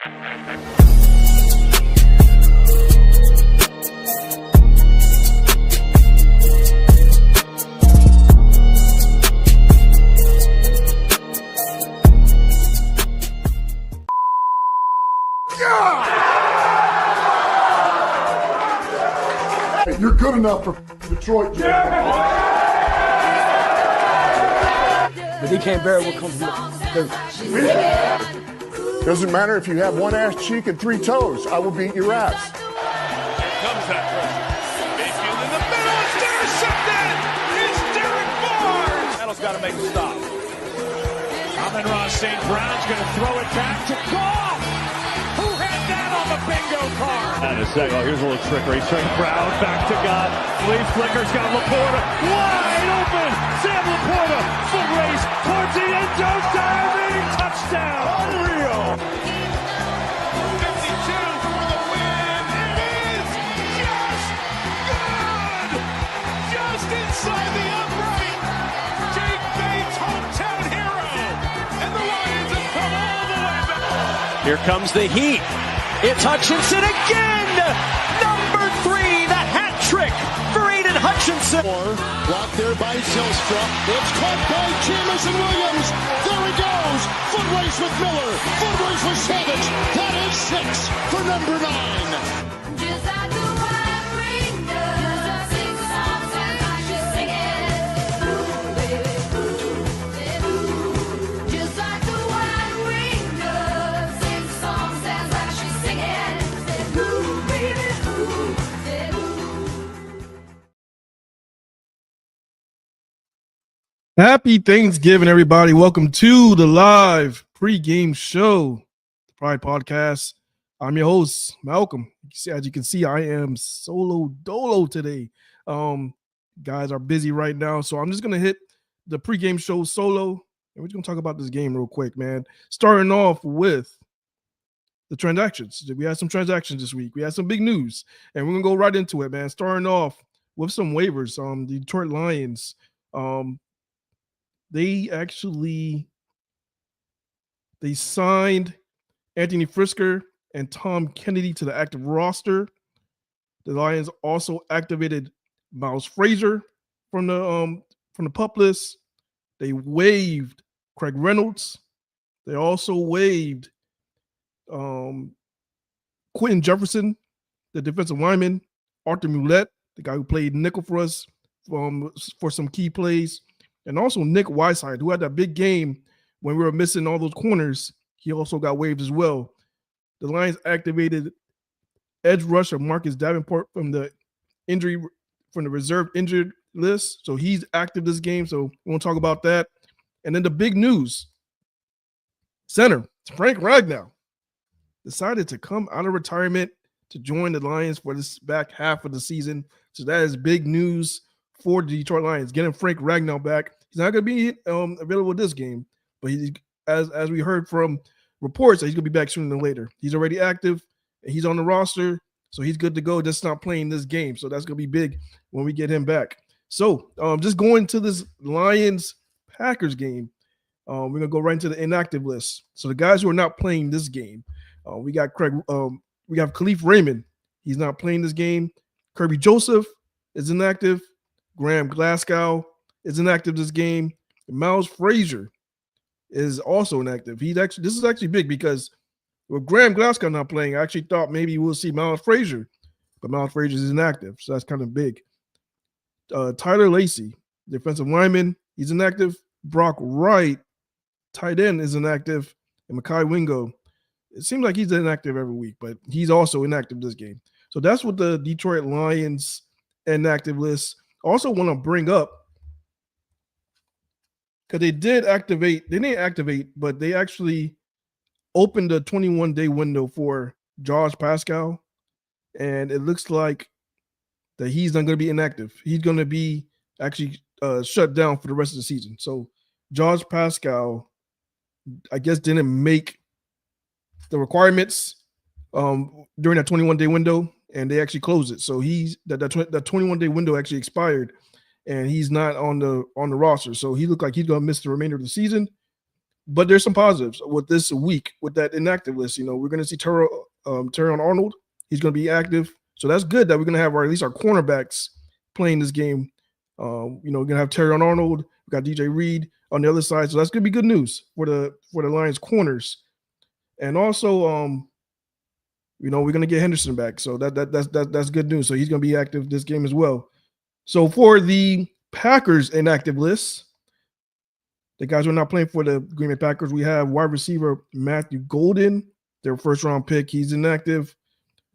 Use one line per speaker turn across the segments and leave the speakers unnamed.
You're good enough for Detroit, Jay.
But they can't bear what comes from them.
Doesn't matter if you have one ass cheek and three toes. I will beat your ass.
Here comes that pressure. Mayfield in the middle. It's intercepted. It's Derek Barnes. Seattle's got to make a stop. Amon-Ra St. Brown's going to throw it back to Goff. Who had that on the bingo card? And a second. Oh, here's a little trickery. St. Brown back to God. Lee Flicker's got Laporta wide open. Sam Laporta foot race towards the end zone. Diving touchdown. Unreal. 52 for the win. It is just good. Just inside the upright. Jake Bates, hometown hero. And the Lions have come all the way back. Here comes the heat. It's Hutchinson again! Number 3, the hat trick for Aiden Hutchinson.
Blocked there by Zylstra. It's caught by Jamison Williams. There he goes. Foot race with Miller. Foot race with Savage. That is 6 for number 9.
Happy Thanksgiving, everybody. Welcome to the live pregame show, the Pride Podcast. I'm your host, Malcolm. As you can see, I am solo dolo today. Guys are busy right now, so I'm just going to hit the pregame show solo, and we're just going to talk about this game real quick, man. Starting off with the transactions. We had some transactions this week. We had some big news, and we're going to go right into it, man. Starting off with some waivers. The Detroit Lions, They signed Anthony Frisker and Tom Kennedy to the active roster. The Lions also activated Miles Frazier from the PUP list. They waived Craig Reynolds. They also waived Quentin Jefferson, the defensive lineman, Arthur Moulette, the guy who played nickel for us for some key plays. And also Nick Whiteside, who had that big game when we were missing all those corners. He also got waived as well. The Lions activated edge rusher Marcus Davenport from the reserve injured list. So he's active this game. So we won't talk about that. And then the big news. Center Frank Ragnow decided to come out of retirement to join the Lions for this back half of the season. So that is big news for the Detroit Lions, getting Frank Ragnow back. He's not going to be available this game, but he's as we heard from reports that he's going to be back sooner than later. He's already active, and he's on the roster, so he's good to go. Just not playing this game, so that's going to be big when we get him back. So just going to this Lions-Packers game, we're going to go right into the inactive list. So the guys who are not playing this game, we got Khalif Raymond. He's not playing this game. Kirby Joseph is inactive. Graham Glasgow is inactive this game. Miles Frazier is also inactive. This is actually big because with Graham Glasgow not playing, I actually thought maybe we'll see Miles Frazier, but Miles Frazier is inactive, so that's kind of big. Tyler Lacey, defensive lineman, he's inactive. Brock Wright, tight end, is inactive, and Mekhi Wingo. It seems like he's inactive every week, but he's also inactive this game. So that's what the Detroit Lions inactive list. Also want to bring up, because they didn't activate, but they actually opened a 21-day window for Josh Pascal, and it looks like that he's not going to be inactive. He's going to be actually shut down for the rest of the season. So Josh Pascal, I guess, didn't make the requirements during that 21-day window, and they actually closed it. So that 21-day window actually expired, and he's not on the roster. So he looked like he's going to miss the remainder of the season. But there's some positives with this week with that inactive list. We're going to see Terron Arnold. He's going to be active. So that's good that we're going to have at least our cornerbacks playing this game. We're going to have Terron Arnold. We got DJ Reed on the other side. So that's going to be good news for the Lions corners. And also, we're going to get Henderson back. So that's good news. So he's going to be active this game as well. So for the Packers inactive list, the guys who are not playing for the Green Bay Packers, we have wide receiver Matthew Golden, their first-round pick. He's inactive.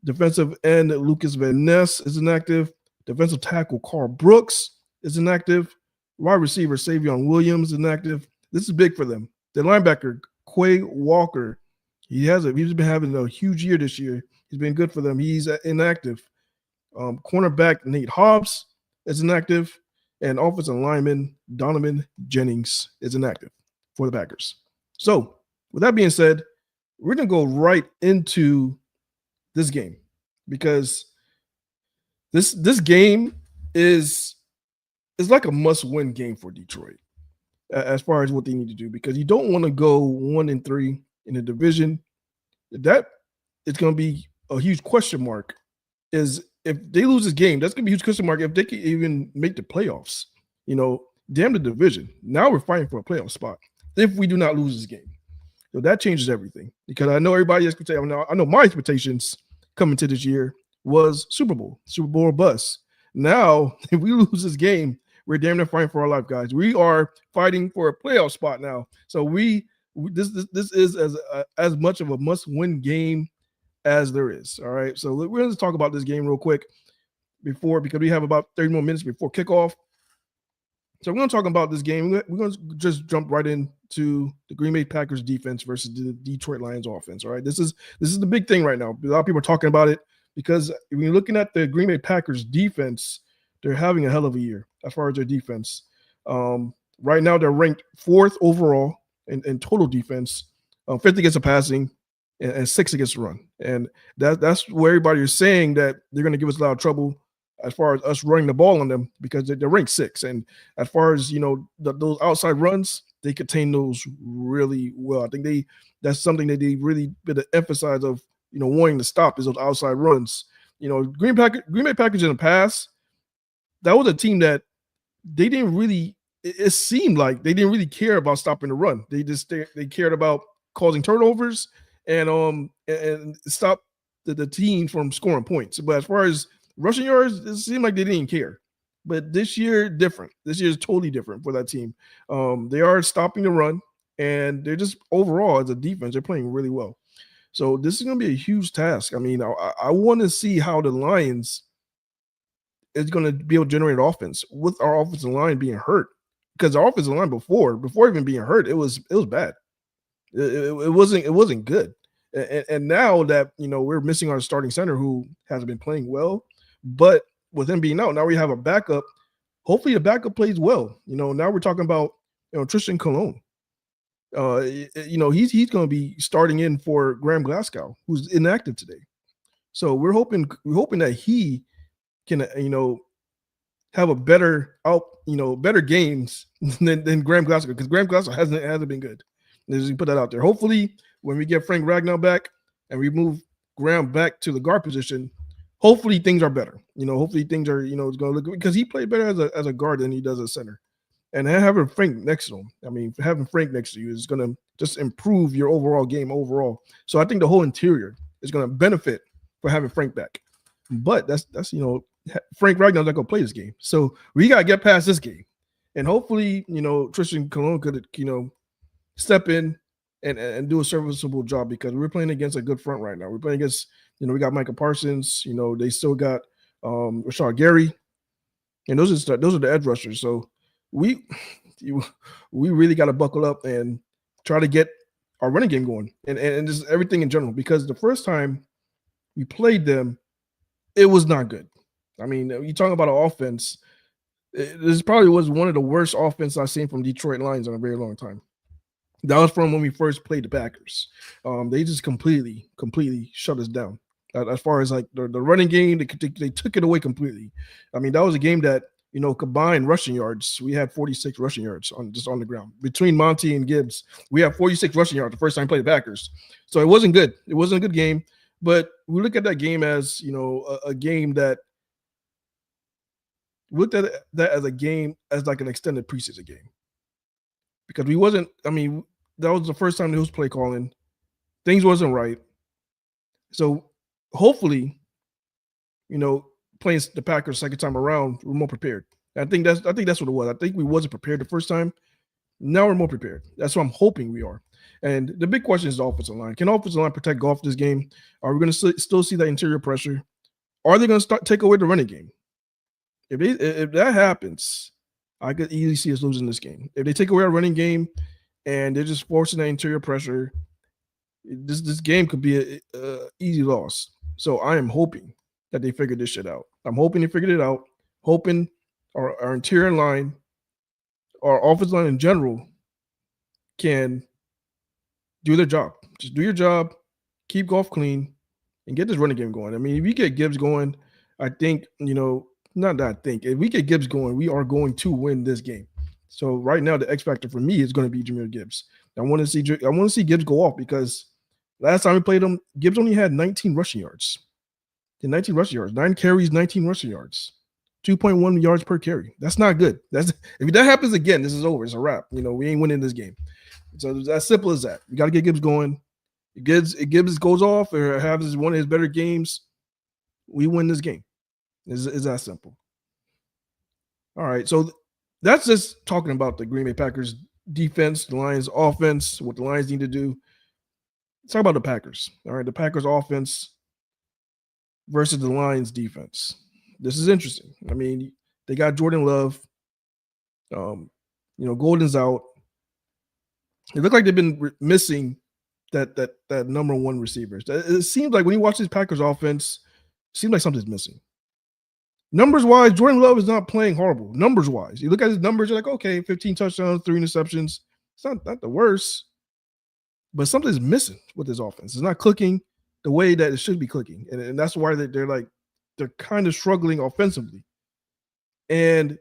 Defensive end Lucas Van Ness is inactive. Defensive tackle Carl Brooks is inactive. Wide receiver Savion Williams is inactive. This is big for them. The linebacker Quay Walker, he's been having a huge year this year. He's been good for them. He's inactive. Cornerback Nate Hobbs is inactive. And offensive lineman Donovan Jennings is inactive for the Packers. So, with that being said, we're going to go right into this game because this game is like a must-win game for Detroit as far as what they need to do, because you don't want to go 1-3 in the division. That is going to be a huge question mark. Is if they lose this game, that's going to be a huge question mark if they can even make the playoffs. Damn the division. Now we're fighting for a playoff spot if we do not lose this game. So that changes everything, because I know everybody expectations. I know my expectations coming to this year was Super Bowl or bust. Now, if we lose this game, we're damn near fighting for our life, guys. We are fighting for a playoff spot now. So this is as much of a must-win game as there is. All right. So we're going to talk about this game real quick because we have about 30 more minutes before kickoff. So we're going to talk about this game. We're going to just jump right into the Green Bay Packers defense versus the Detroit Lions offense. All right. This is the big thing right now. A lot of people are talking about it because when you're looking at the Green Bay Packers defense, they're having a hell of a year as far as their defense. Right now, they're ranked 4th overall in total defense, 5th against the passing, and 6th against the run. And that's where everybody is saying that they're going to give us a lot of trouble as far as us running the ball on them, because they're ranked 6th. And as far as, those outside runs, they contain those really well. I think that's something that they really been to emphasize of, wanting to stop is those outside runs. Green Bay Packers in the past, that was a team that they didn't really, it seemed like they didn't really care about stopping the run. They cared about causing turnovers and stop the team from scoring points. But as far as rushing yards, it seemed like they didn't care. But this year, different. This year is totally different for that team. They are stopping the run, and they're just overall as a defense, they're playing really well. So this is going to be a huge task. I mean, I want to see how the Lions is going to be able to generate offense with our offensive line being hurt, because our offensive line before even being hurt, it was bad. It wasn't good. And now that we're missing our starting center who hasn't been playing well, but with him being out, now we have a backup. Hopefully the backup plays well. Now we're talking about Tristan Colon. He's going to be starting in for Graham Glasgow, who's inactive today. So we're hoping that he can have a better games than Graham Glasgow, because Graham Glasgow hasn't been good. Let's just put that out there. Hopefully, when we get Frank Ragnow back and we move Graham back to the guard position, hopefully things are better. Hopefully things are it's going to look good, because he played better as a guard than he does as center. And having Frank next to him, having Frank next to you is going to just improve your overall game overall. So I think the whole interior is going to benefit for having Frank back. But that's Frank Ragnar's not going to play this game. So we got to get past this game. And hopefully, Tristan Colon could, step in and do a serviceable job, because we're playing against a good front right now. We're playing against, we got Micah Parsons, they still got Rashad Gary. And those are the edge rushers. So we really got to buckle up and try to get our running game going and just everything in general, because the first time we played them, it was not good. You talking about an offense, this probably was one of the worst offense I've seen from Detroit Lions in a very long time. That was from when we first played the Packers. They just completely shut us down. As far as like the running game, they took it away completely. That was a game that combined rushing yards, we had 46 rushing yards on the ground. Between Monty and Gibbs, we have 46 rushing yards the first time we played the Packers. So it wasn't good. It wasn't a good game. But we look at that game as, a game that we looked at that as a game as like an extended preseason game. Because that was the first time there was play calling. Things wasn't right. So hopefully, playing the Packers second time around, we're more prepared. I think that's what it was. I think we wasn't prepared the first time. Now we're more prepared. That's what I'm hoping we are. And the big question is the offensive line. Can the offensive line protect Goff this game? Are we going to still see that interior pressure? Are they going to take away the running game? If that happens, I could easily see us losing this game. If they take away our running game and they're just forcing that interior pressure, this game could be a easy loss. So I am hoping that they figured this shit out. I'm hoping they figured it out. Hoping our interior line, our offensive line in general, can do their job. Just do your job, keep Goff clean, and get this running game going. I mean, if you get Gibbs going, I think, not that I think. If we get Gibbs going, we are going to win this game. So right now, the X factor for me is going to be Jahmyr Gibbs. I want to see Gibbs go off because last time we played him, Gibbs only had 19 rushing yards. 19 rushing yards, 9 carries, 19 rushing yards, 2.1 yards per carry. That's not good. If that happens again, this is over. It's a wrap. We ain't winning this game. So it's as simple as that. You got to get Gibbs going. If Gibbs goes off or has one of his better games, we win this game. It's that simple. All right, so that's just talking about the Green Bay Packers defense, the Lions offense, what the Lions need to do. Let's talk about the Packers. All right, the Packers offense versus the Lions defense. This is interesting. I mean, they got Jordan Love. Golden's out. It looked like they've been missing that number one receiver. It seems like when you watch this Packers offense, it seems like something's missing. Numbers-wise, Jordan Love is not playing horrible. Numbers-wise. You look at his numbers, you're like, okay, 15 touchdowns, 3 interceptions. It's not the worst. But something's missing with his offense. It's not clicking the way that it should be clicking. And that's why they're kind of struggling offensively. And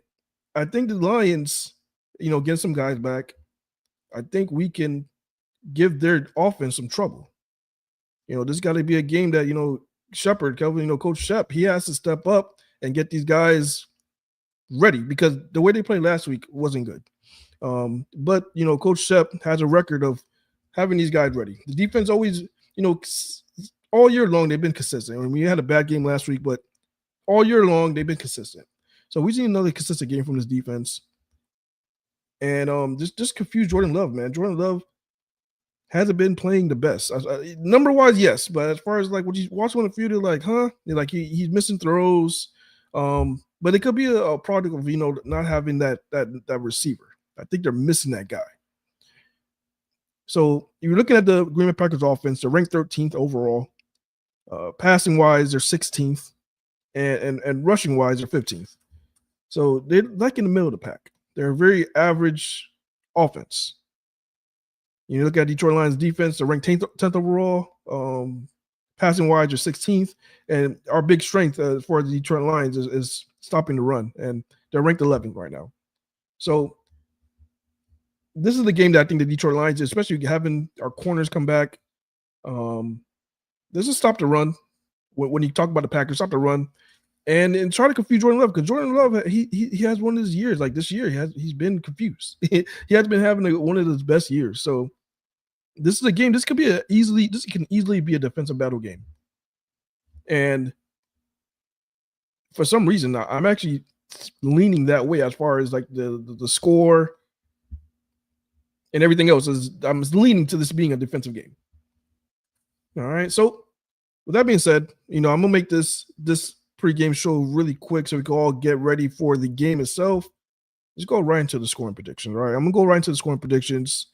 I think the Lions, get some guys back. I think we can give their offense some trouble. This got to be a game that, Shepard, Kelvin, Coach Shep, he has to step up and get these guys ready because the way they played last week wasn't good. But Coach Shep has a record of having these guys ready. The defense always, all year long, they've been consistent. I mean, we had a bad game last week, but all year long, they've been consistent. So we've seen another consistent game from this defense. And just confuse Jordan Love, man. Jordan Love hasn't been playing the best. Number-wise, yes. But as far as like what you watch on the field, you're like, huh? You're like he's missing throws. But it could be a product of, not having that receiver. I think they're missing that guy. So you're looking at the Green Bay Packers offense. They're ranked 13th overall. Passing-wise, they're 16th. And rushing-wise, they're 15th. So they're like in the middle of the pack. They're a very average offense. You look at Detroit Lions defense, they're ranked 10th overall. Passing-wise, they're 16th. And our big strength for the Detroit Lions is stopping the run. And they're ranked 11th right now. So this is the game that I think the Detroit Lions, especially having our corners come back, this is stop the run. When you talk about the Packers, stop the run. And try to confuse Jordan Love because Jordan Love he has one of his years like this year he's been confused. He has been having one of his best years. So this is a game. This can easily be a defensive battle game. And for some reason, I'm actually leaning that way as far as like the score and everything else. I'm leaning to this being a defensive game. All right. So with that being said, I'm gonna make this pregame show really quick so we can all get ready for the game itself. Let's go right into the scoring predictions. All right, I'm gonna go right into the scoring predictions,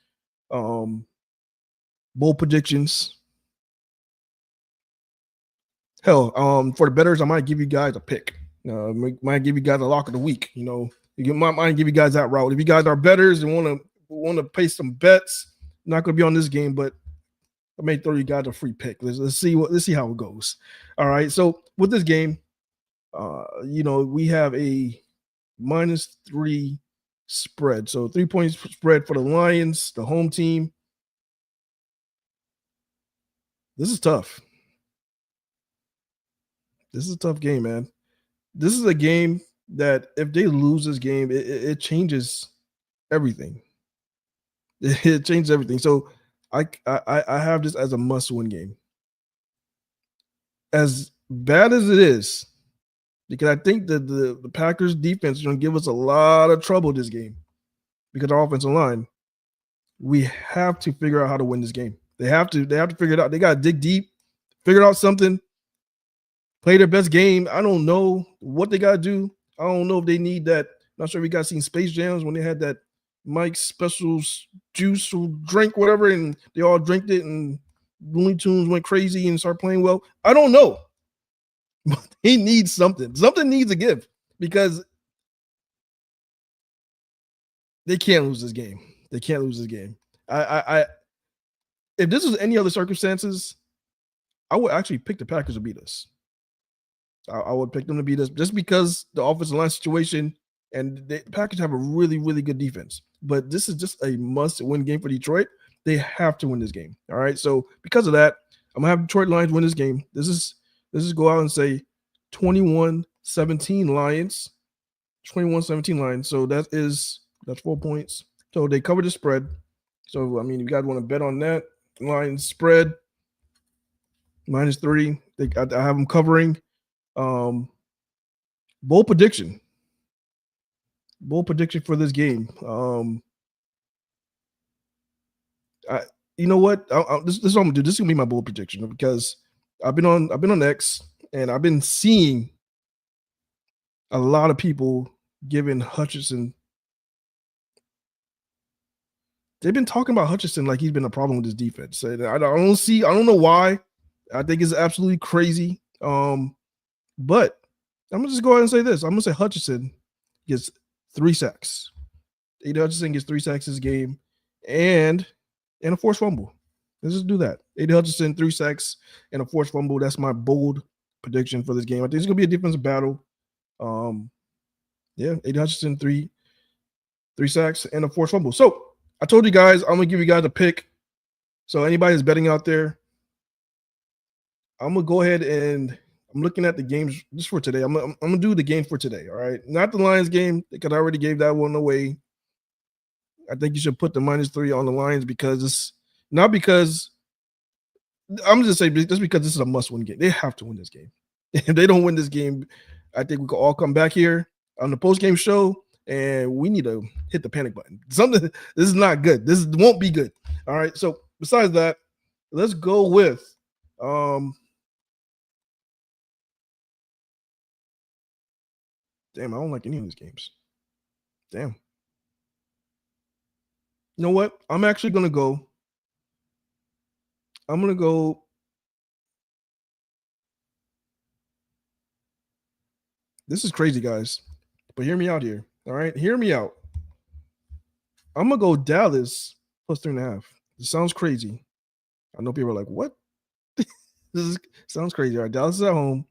bold predictions. Hell, for the bettors, I might give you guys a pick. Might give you guys a lock of the week. You might give you guys that route. If you guys are bettors and want to pay some bets, not gonna be on this game, but I may throw you guys a free pick. Let's see how it goes. All right, so with this game. We have a -3 spread. So 3-point spread for the Lions, the home team. This is tough. This is a tough game, man. This is a game that if they lose this game, it changes everything. It changes everything. So I have this as a must-win game. As bad as it is, because I think that the Packers defense is going to give us a lot of trouble this game because our offensive line. We have to figure out how to win this game. They have to figure it out. They got to dig deep, figure out something, play their best game. I don't know what they got to do. I don't know if they need that. Not sure if you guys seen Space Jams when they had that Mike's Specials juice or drink, whatever, and they all drank it and Looney Tunes went crazy and started playing well. I don't know. But he needs something. Something needs to give because they can't lose this game. They can't lose this game. I if this was any other circumstances, I would actually pick the Packers to beat us. I would pick them to beat us just because the offensive line situation and the Packers have a really, really good defense. But this is just a must-win game for Detroit. They have to win this game. All right. So because of that, I'm gonna have Detroit Lions win this game. This is go out and say 21-17 Lions. 21-17 Lions. So that's 4 points. So they cover the spread. So I mean, you guys want to bet on that Lions spread -3. I have them covering. Bold prediction for this game. You know what? This is what I'm gonna do. This is gonna be my bold prediction because I've been on X and I've been seeing a lot of people giving Hutchinson. They've been talking about Hutchinson like he's been a problem with his defense. I don't know why. I think it's absolutely crazy. But I'm gonna just go ahead and say this. I'm gonna say Hutchinson gets 3 sacks. Aiden Hutchinson gets 3 sacks this game and a forced fumble. Let's just do that. Aiden Hutchinson, 3 sacks and a forced fumble. That's my bold prediction for this game. I think it's gonna be a defensive battle. Yeah, Aiden Hutchinson, 3 sacks and a forced fumble. So I told you guys I'm gonna give you guys a pick. So anybody that's betting out there, I'm gonna go ahead and I'm looking at the games just for today. I'm gonna do the game for today. All right, not the Lions game because I already gave that one away. I think you should put the -3 on the Lions because it's not because I'm just saying just because this is a must-win game. They have to win this game. If they don't win this game, I think we could all come back here on the post-game show and we need to hit the panic button. This is not good. This won't be good. All right. So besides that, let's go with damn, I don't like any of these games. Damn. You know what? I'm actually gonna go. This is crazy, guys. But hear me out here. All right. Hear me out. I'm gonna go Dallas plus 3.5. This sounds crazy. I know people are like, what? Sounds crazy. All right. Dallas is at home.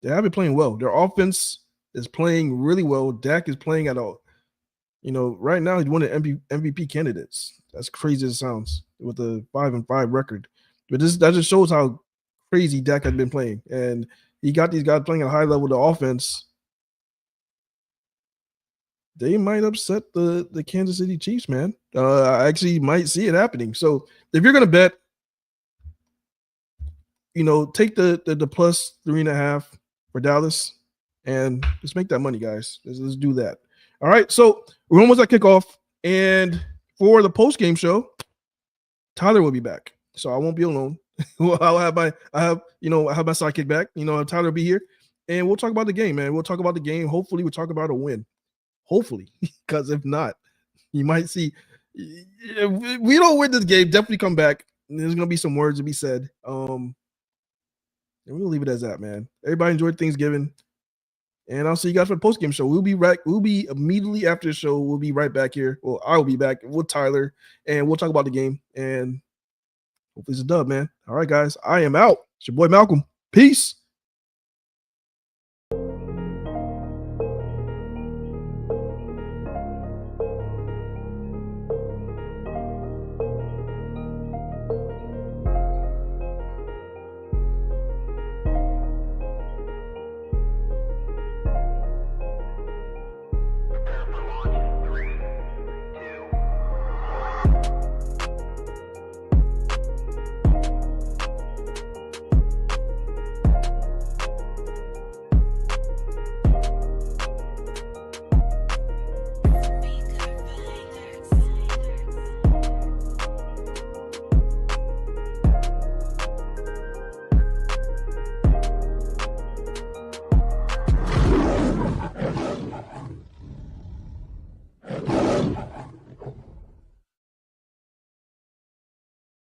They have been playing well. Their offense is playing really well. Dak is playing at all. Right now he's one of the MVP candidates. That's crazy as it sounds with a 5-5 record. But that just shows how crazy Dak has been playing. And he got these guys playing at a high level. The offense, they might upset the Kansas City Chiefs, man. I actually might see it happening. So if you're gonna bet, take the plus 3.5 for Dallas and just make that money, guys. Let's do that. All right. So we're almost at kickoff, and for the post game show, Tyler will be back. So I won't be alone. I have my sidekick back. Tyler will be here, and we'll talk about the game, man. We'll talk about the game. Hopefully, we'll talk about a win. Hopefully, because if not, you might see. If we don't win this game, definitely come back. There's gonna be some words to be said. And we'll leave it as that, man. Everybody enjoyed Thanksgiving. And I'll see you guys for the post-game show. We'll be immediately after the show. We'll be right back here. Well, I'll be back with Tyler, and we'll talk about the game. And hopefully it's a dub, man. All right, guys. I am out. It's your boy Malcolm. Peace.